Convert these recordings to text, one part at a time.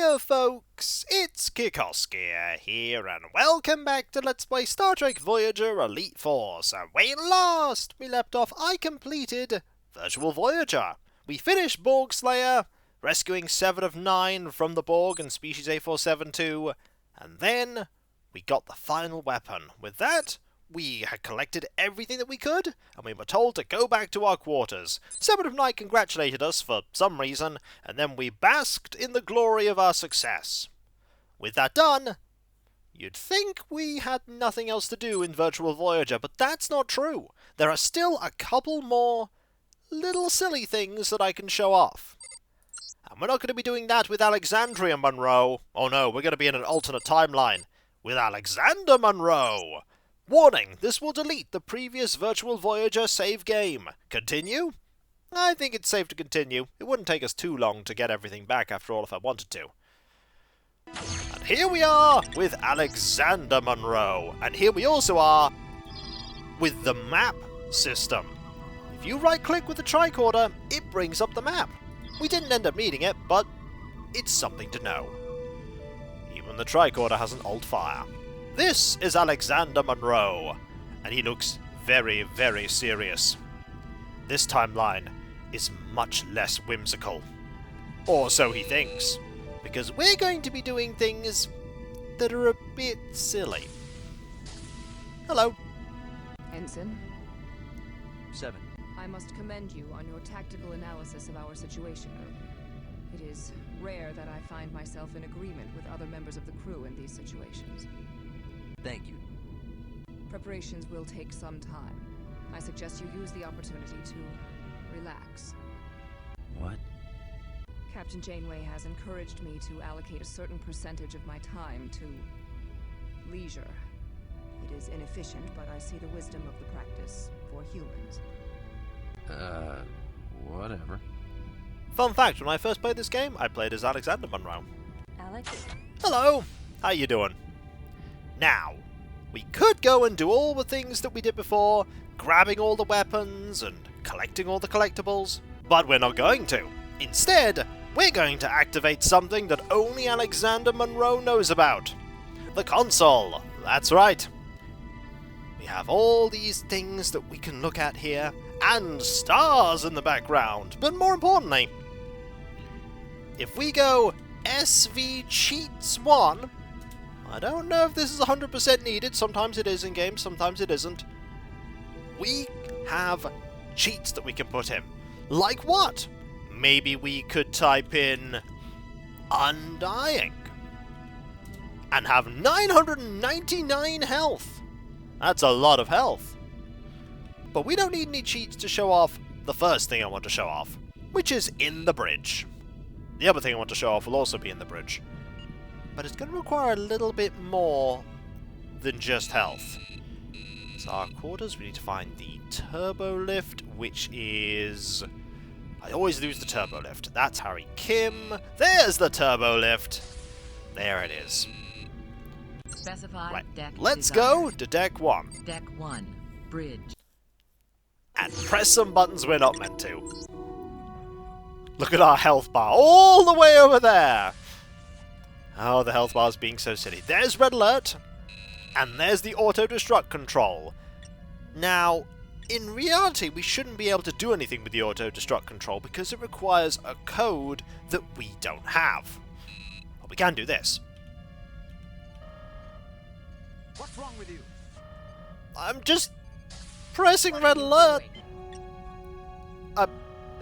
Heyo folks, it's Kikoskia here, and welcome back to Let's Play Star Trek Voyager Elite Force. And when last we left off, I completed Virtual Voyager. We finished Borg Slayer, rescuing 7 of 9 from the Borg and species A472, and then we got the final weapon. With that, we had collected everything that we could, and we were told to go back to our quarters. 7 of 9 congratulated us for some reason, and then we basked in the glory of our success. With that done, you'd think we had nothing else to do in Virtual Voyager, but that's not true. There are still a couple more little silly things that I can show off. And we're not going to be doing that with Alexandria Monroe. Oh no, we're going to be in an alternate timeline with Alexander Monroe. Warning, this will delete the previous Virtual Voyager save game. Continue? I think it's safe to continue. It wouldn't take us too long to get everything back after all if I wanted to. And here we are with Alexander Monroe. And here we also are with the map system. If you right-click with the tricorder, it brings up the map. We didn't end up needing it, but it's something to know. Even the tricorder has an alt fire. This is Alexander Monroe, and he looks very, very serious. This timeline is much less whimsical. Or so he thinks, because we're going to be doing things that are a bit silly. Hello. Ensign? 7. I must commend you on your tactical analysis of our situation earlier. It is rare that I find myself in agreement with other members of the crew in these situations. Thank you. Preparations will take some time. I suggest you use the opportunity to relax. What? Captain Janeway has encouraged me to allocate a certain percentage of my time to leisure. It is inefficient, but I see the wisdom of the practice for humans. Whatever. Fun fact, when I first played this game, I played as Alexander Monroe. Alex? Hello! How you doing? Now, we could go and do all the things that we did before, grabbing all the weapons and collecting all the collectibles, but we're not going to. Instead, we're going to activate something that only Alexander Monroe knows about. The console. That's right. We have all these things that we can look at here, and stars in the background, but more importantly, if we go SV Cheats 1, I don't know if this is 100% needed, sometimes it is in games, sometimes it isn't. We have cheats that we can put in. Like what? Maybe we could type in Undying and have 999 health. That's a lot of health. But we don't need any cheats to show off the first thing I want to show off, which is in the bridge. The other thing I want to show off will also be in the bridge. But it's going to require a little bit more than just health. So our quarters, we need to find the turbo lift, which is... I always lose the turbo lift. That's Harry Kim. There's the turbo lift. There it is. Specify right. deck Let's design. go to deck 1. Deck 1. Bridge. And press some buttons we're not meant to. Look at our health bar all the way over there. Oh, the health bar's being so silly. There's red alert. And there's the auto-destruct control. Now, in reality, we shouldn't be able to do anything with the auto-destruct control because it requires a code that we don't have. But we can do this. What's wrong with you? I'm just pressing red alert.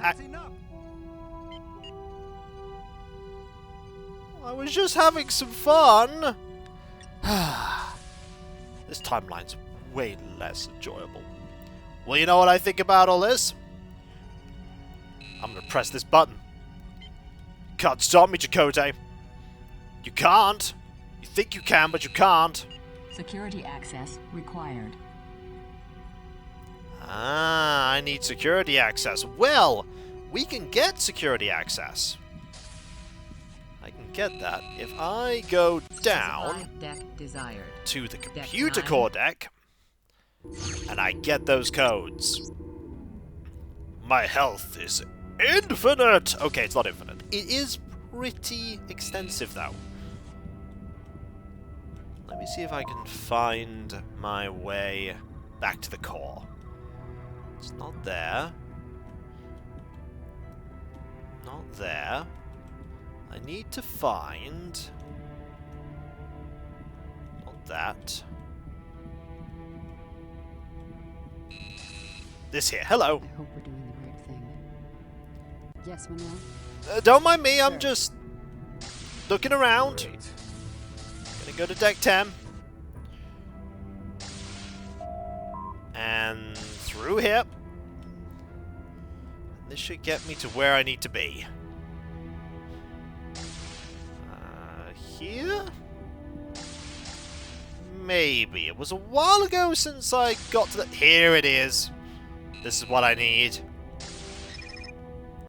That's enough. I was just having some fun. This timeline's way less enjoyable. Well, you know what I think about all this? I'm gonna press this button. Can't stop me, Chakotay. You can't. You think you can, but you can't. Security access required. Ah, I need security access. Well, we can get security access. I can get that if I go down Specify deck desired. to the Deck computer 9. core deck, and I get those codes. My health is infinite! Okay, it's not infinite. It is pretty extensive, though. Let me see if I can find my way back to the core. It's not there. Not there. I need to find... Not that. This here. Hello. I hope we're doing the right thing. Yes, Manuel? Don't mind me, I'm just looking around. Gonna go to deck 10. And through here. This should get me to where I need to be. Here? Maybe. It was a while ago since I got to the... Here it is. This is what I need.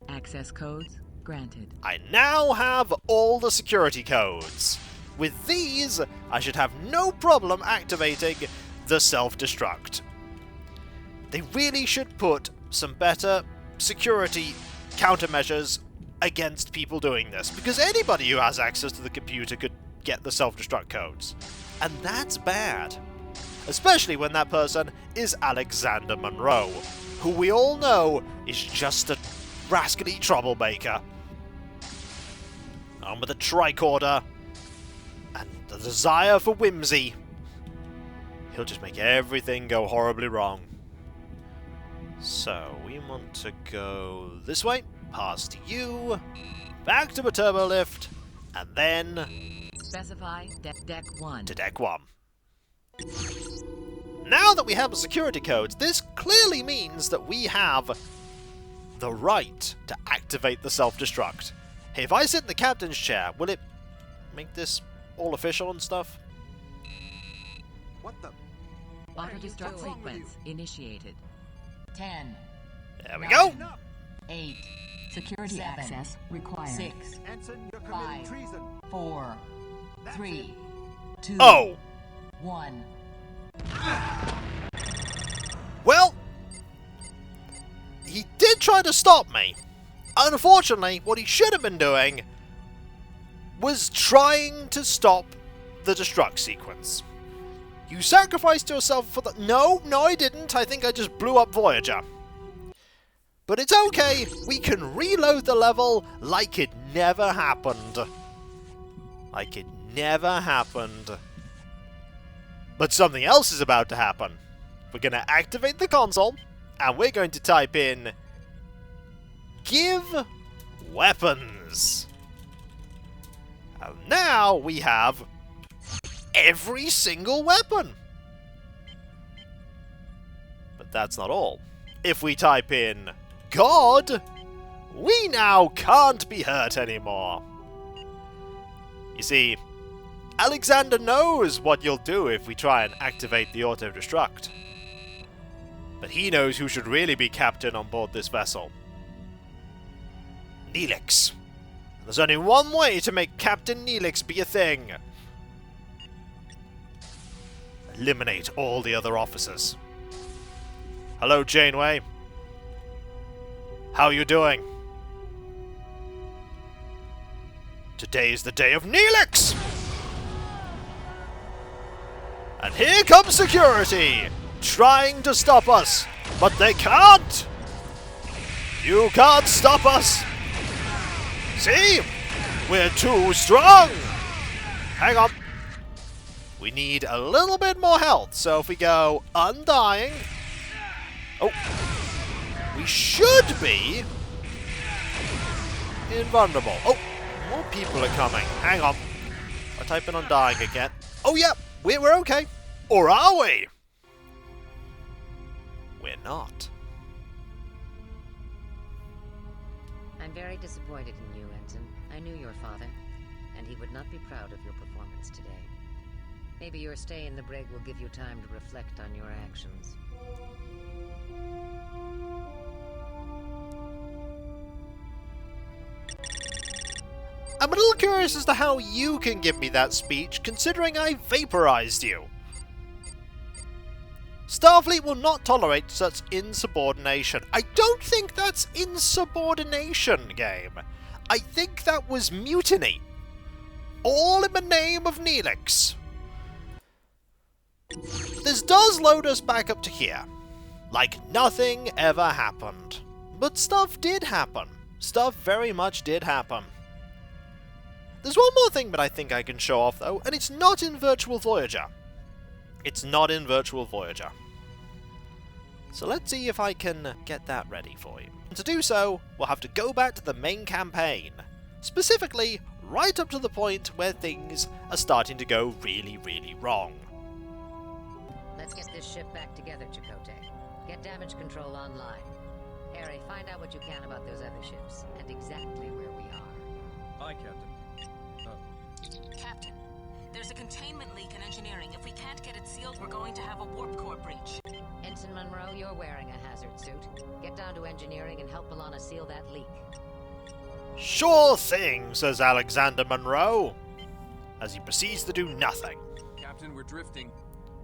Access codes granted. I now have all the security codes. With these, I should have no problem activating the self-destruct. They really should put some better security countermeasures against people doing this, because anybody who has access to the computer could get the self-destruct codes. And that's bad. Especially when that person is Alexander Monroe, who we all know is just a rascally troublemaker. Armed with a tricorder and the desire for whimsy, he'll just make everything go horribly wrong. So, we want to go this way, past you, back to the turbo lift, and then Specify deck 1. to deck 1. Now that we have the security codes, this clearly means that we have the right to activate the self-destruct. Hey, if I sit in the captain's chair, will it make this all official and stuff? What the? Auto-destruct sequence initiated. 10. There we go! 8. Security 7, access required. 6. Ensign, you're committing 5, treason. 4. 3. 2. Oh! 1. Well, he did try to stop me. Unfortunately, what he should have been doing was trying to stop the destruct sequence. You sacrificed yourself for the... No, I didn't. I think I just blew up Voyager. But it's okay. We can reload the level like it never happened. Like it never happened. But something else is about to happen. We're going to activate the console, and we're going to type in give weapons. And now we have every single weapon. But that's not all. If we type in God, we now can't be hurt anymore. You see, Alexander knows what you'll do if we try and activate the auto-destruct. But he knows who should really be captain on board this vessel. Neelix. There's only one way to make Captain Neelix be a thing. Eliminate all the other officers. Hello, Janeway. How are you doing? Today is the day of Neelix! And here comes security, trying to stop us, but they can't! You can't stop us! See? We're too strong! Hang on. We need a little bit more health, so if we go undying... Oh. We should be invulnerable. Oh, more people are coming. Hang on. I'll type in undying again. Oh, yeah, we're okay. Or are we? We're not. I'm very disappointed in you, Ensign. I knew your father, and he would not be proud of your performance today. Maybe your stay in the brig will give you time to reflect on your actions. I'm a little curious as to how you can give me that speech, considering I vaporized you. Starfleet will not tolerate such insubordination. I don't think that's insubordination, game. I think that was mutiny. All in the name of Neelix. This does load us back up to here. Like nothing ever happened. But stuff did happen. Stuff very much did happen. There's one more thing that I think I can show off though, and it's not in Virtual Voyager. It's not in Virtual Voyager. So let's see if I can get that ready for you. And to do so, we'll have to go back to the main campaign. Specifically, right up to the point where things are starting to go really, really wrong. Let's get this ship back together, Chakotay. Get damage control online. Harry, find out what you can about those other ships, and exactly where we are. Aye, Captain. Captain, there's a containment leak in engineering. If we can't get it sealed, we're going to have a warp core breach. Ensign Monroe, you're wearing a hazard suit. Get down to engineering and help Alana seal that leak. Sure thing, says Alexander Monroe, as he proceeds to do nothing. Captain, we're drifting.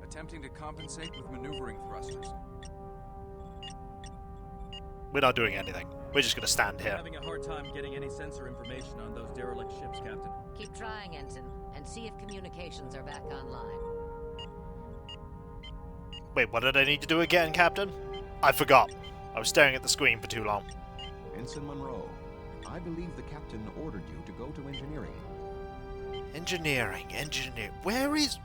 Attempting to compensate with maneuvering thrusters. We're not doing anything. We're just going to stand I'm here. having a hard time getting any sensor information on those derelict ships, Captain. Keep trying, Ensign, and see if communications are back online. Wait, what did I need to do again, Captain? I forgot. I was staring at the screen for too long. Ensign Monroe, I believe the captain ordered you to go to engineering. Engineering. Where is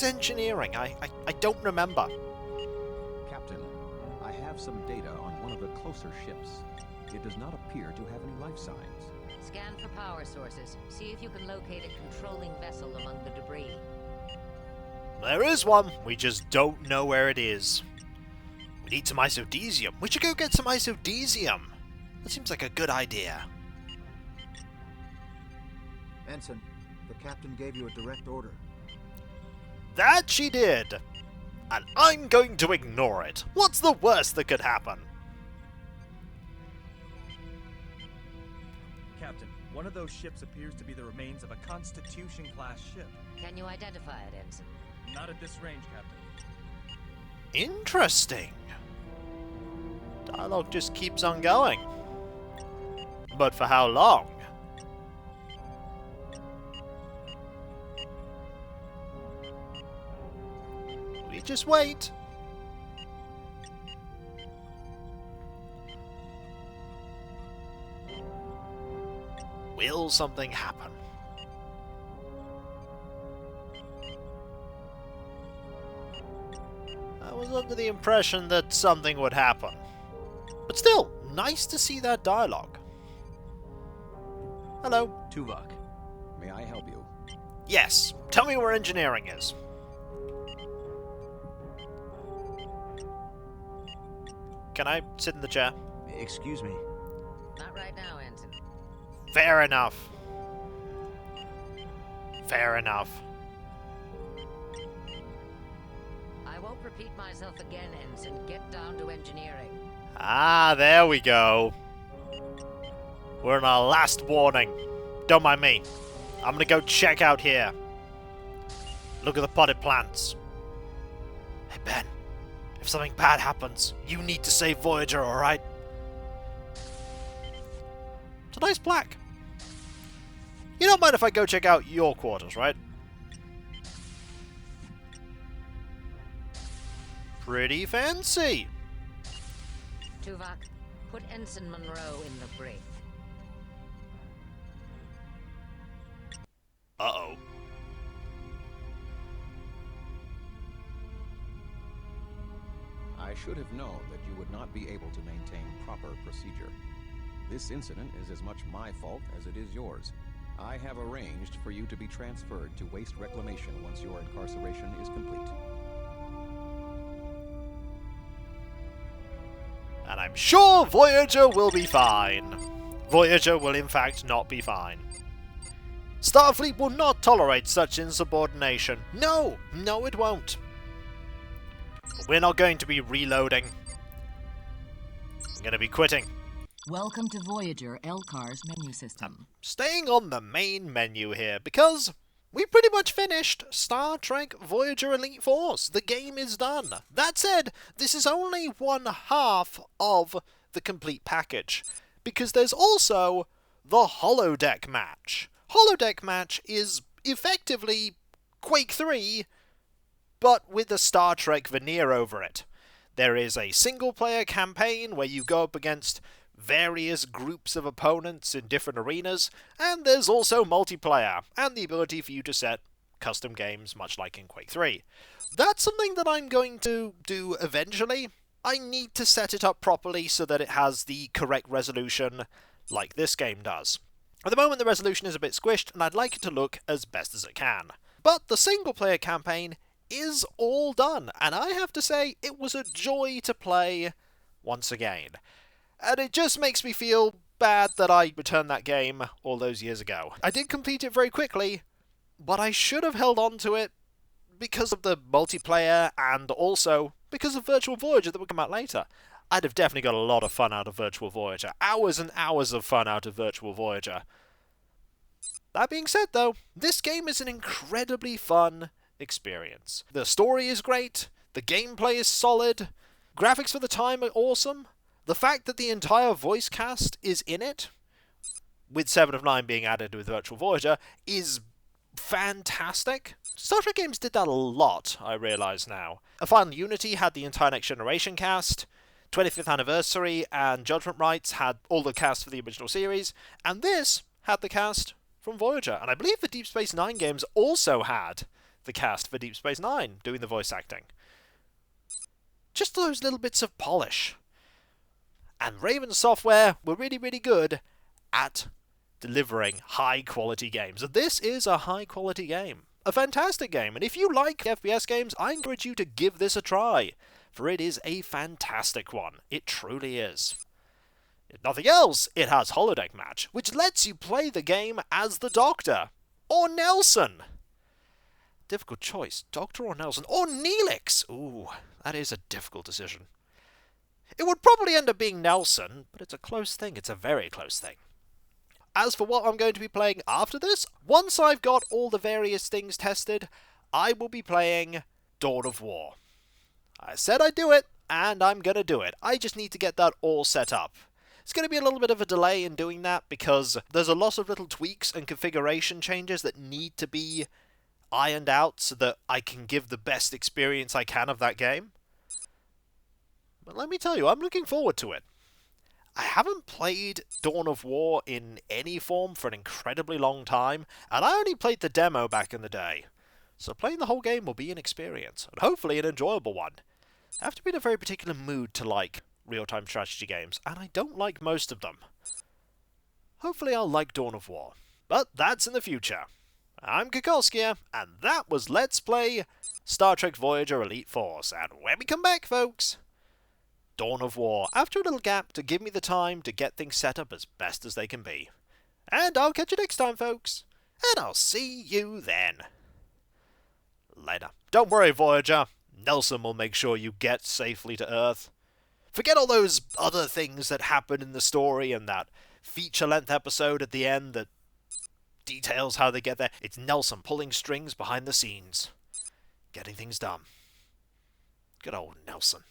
engineering? I don't remember. Captain, I have some data on one of the closer ships. It does not appear to have any life signs. Scan for power sources. See if you can locate a controlling vessel among the debris. There is one. We just don't know where it is. We need some isodesium. We should go get some isodesium. That seems like a good idea. Ensign, the captain gave you a direct order. That she did. And I'm going to ignore it. What's the worst that could happen? Captain, one of those ships appears to be the remains of a Constitution-class ship. Can you identify it, Ensign? Not at this range, Captain. Interesting. Dialogue just keeps on going. But for how long? We just wait. Will something happen? I was under the impression that something would happen. But still, nice to see that dialogue. Hello. Tuvok. May I help you? Yes, tell me where engineering is. Can I sit in the chair? Excuse me. Not right now, Ensign. Fair enough. Fair enough. I won't repeat myself again, Ensign. Get down to engineering. Ah, there we go. We're in our last warning. Don't mind me. I'm gonna go check out here. Look at the potted plants. Hey, Ben. If something bad happens, you need to save Voyager, alright? It's a nice plaque. You don't mind if I go check out your quarters, right? Pretty fancy. Tuvok, put Ensign Monroe in the brig. Uh-oh. I should have known that you would not be able to maintain proper procedure. This incident is as much my fault as it is yours. I have arranged for you to be transferred to waste reclamation once your incarceration is complete. And I'm sure Voyager will be fine. Voyager will in fact not be fine. Starfleet will not tolerate such insubordination. No, no it won't. But we're not going to be reloading. I'm going to be quitting. Welcome to Voyager LCAR's menu system. Staying on the main menu here because we pretty much finished Star Trek Voyager Elite Force. The game is done. That said, this is only one half of the complete package because there's also the holodeck match. Holodeck match is effectively Quake 3, but with a Star Trek veneer over it. There is a single-player campaign where you go up against various groups of opponents in different arenas, and there's also multiplayer, and the ability for you to set custom games, much like in Quake 3. That's something that I'm going to do eventually. I need to set it up properly so that it has the correct resolution, like this game does. At the moment, the resolution is a bit squished, and I'd like it to look as best as it can. But the single-player campaign is all done, and I have to say, it was a joy to play once again. And it just makes me feel bad that I returned that game all those years ago. I did complete it very quickly, but I should have held on to it because of the multiplayer and also because of Virtual Voyager that would come out later. I'd have definitely got a lot of fun out of Virtual Voyager. Hours and hours of fun out of Virtual Voyager. That being said, though, this game is an incredibly fun experience. The story is great, the gameplay is solid, graphics for the time are awesome. The fact that the entire voice cast is in it, with 7 of 9 being added with Virtual Voyager, is fantastic. Star Trek games did that a lot, I realise now. A Final Unity had the entire Next Generation cast, 25th Anniversary and Judgment Rights had all the cast for the original series, and this had the cast from Voyager. And I believe the Deep Space Nine games also had the cast for Deep Space Nine doing the voice acting. Just those little bits of polish. And Raven Software were really, really good at delivering high-quality games. And this is a high-quality game. A fantastic game. And if you like FPS games, I encourage you to give this a try, for it is a fantastic one. It truly is. If nothing else, it has Holodeck Match, which lets you play the game as the Doctor. Or Nelson. Difficult choice. Doctor or Nelson. Or Neelix. Ooh, that is a difficult decision. It would probably end up being Nelson, but it's a close thing. It's a very close thing. As for what I'm going to be playing after this, once I've got all the various things tested, I will be playing Dawn of War. I said I'd do it, and I'm going to do it. I just need to get that all set up. It's going to be a little bit of a delay in doing that because there's a lot of little tweaks and configuration changes that need to be ironed out so that I can give the best experience I can of that game. But let me tell you, I'm looking forward to it. I haven't played Dawn of War in any form for an incredibly long time, and I only played the demo back in the day. So playing the whole game will be an experience, and hopefully an enjoyable one. I have to be in a very particular mood to like real-time strategy games, and I don't like most of them. Hopefully I'll like Dawn of War, but that's in the future. I'm Kikoskia, and that was Let's Play Star Trek Voyager Elite Force, and when we come back, folks, Dawn of War, after a little gap to give me the time to get things set up as best as they can be. And I'll catch you next time, folks, and I'll see you then. Later. Don't worry, Voyager. Nelson will make sure you get safely to Earth. Forget all those other things that happen in the story and that feature-length episode at the end that details how they get there. It's Nelson pulling strings behind the scenes. Getting things done. Good old Nelson.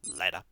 Later.